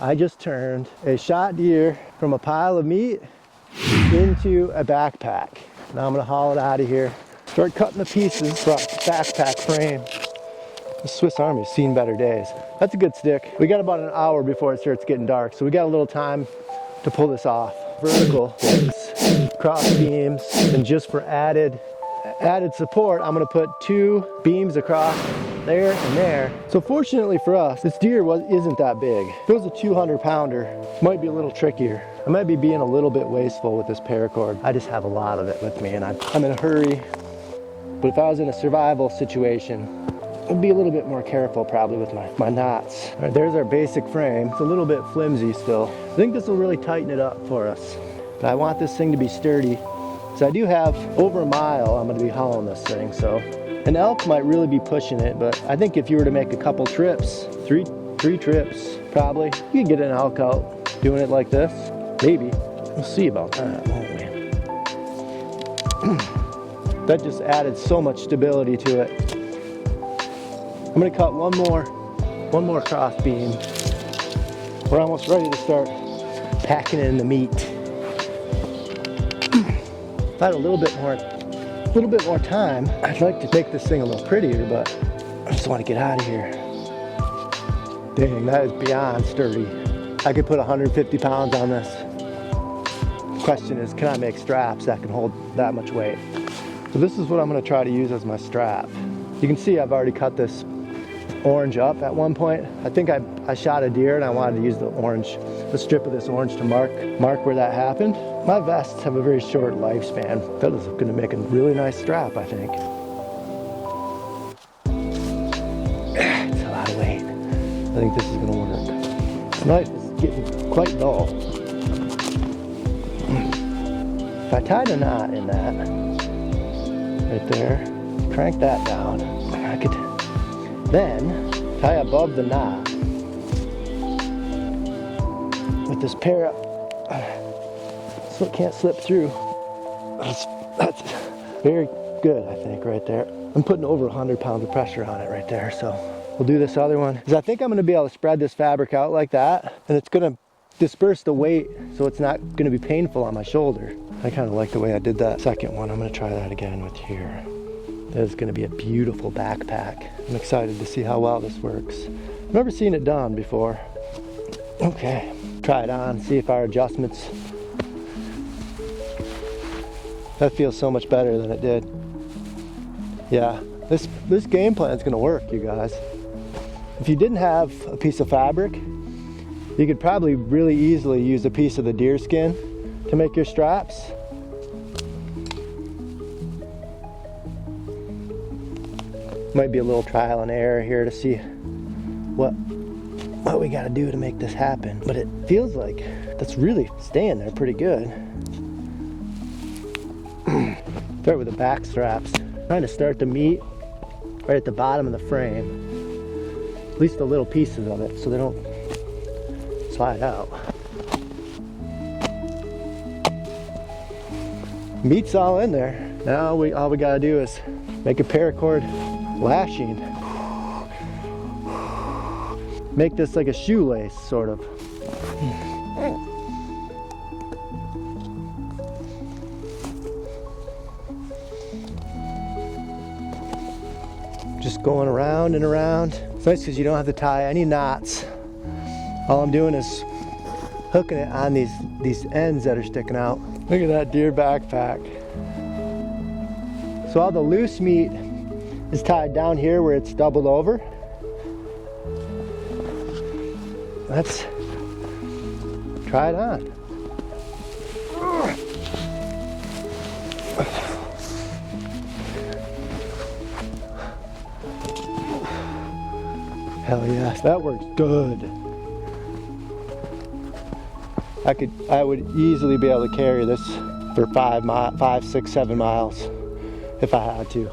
I just turned a shot deer from a pile of meat into a backpack. Now I'm gonna haul it out of here, start cutting the pieces for a backpack frame. The Swiss Army's seen better days. That's a good stick. We got about an hour before it starts getting dark, so we got a little time to pull this off. Vertical legs, cross beams, and just for added support, I'm gonna put 2 beams across there and there. So fortunately for us, this deer isn't that big. If it was a 200-pounder, it might be a little trickier. I might be being a little bit wasteful with this paracord. I just have a lot of it with me and I'm in a hurry. But if I was in a survival situation, I'd be a little bit more careful probably with my knots. All right, there's our basic frame. It's a little bit flimsy still. I think this will really tighten it up for us. But I want this thing to be sturdy. So I do have over a mile I'm gonna be hauling this thing, so. An elk might really be pushing it, but I think if you were to make a couple trips, three trips probably, you can get an elk out doing it like this. Maybe. We'll see about that, won't we? That just added so much stability to it. I'm gonna cut one more cross beam. We're almost ready to start packing in the meat. If I had a little bit more time, I'd like to make this thing a little prettier, but I just want to get out of here. Dang, that is beyond sturdy. I could put 150 pounds on this. Question is, can I make straps that can hold that much weight? So this is what I'm going to try to use as my strap. You can see I've already cut this orange up at one point. I think I shot a deer and I wanted to use the strip of this orange to mark where that happened. My vests have a very short lifespan. That is going to make a really nice strap, I think. It's a lot of weight. I think this is going to work. The knife is getting quite dull. If I tied a knot in that, right there, crank that down, I could then tie above the knot with this pair up so it can't slip through. That's very good, I think, right there. I'm putting over 100 pounds of pressure on it right there, so we'll do this other one. Because I think I'm going to be able to spread this fabric out like that, and it's going to disperse the weight so it's not going to be painful on my shoulder. I kind of like the way I did that second one. I'm going to try that again with here. That is going to be a beautiful backpack. I'm excited to see how well this works. I've never seen it done before. Okay, try it on, see if our adjustments. That feels so much better than it did. Yeah, this game plan is going to work, you guys. If you didn't have a piece of fabric, you could probably really easily use a piece of the deerskin to make your straps. Might be a little trial and error here to see what we got to do to make this happen, but it feels like that's really staying there pretty good. Start with the back straps. Trying to start the meat right at the bottom of the frame, at least the little pieces of it, so they don't slide out. Meat's all in there. Now all we gotta do is make a paracord lashing. Make this like a shoelace, sort of. Just going around and around. It's nice because you don't have to tie any knots. All I'm doing is hooking it on these ends that are sticking out. Look at that deer backpack. So all the loose meat is tied down here where it's doubled over. Let's try it on. Hell yes, that works good. I would easily be able to carry this for 5, 6, 7 miles if I had to.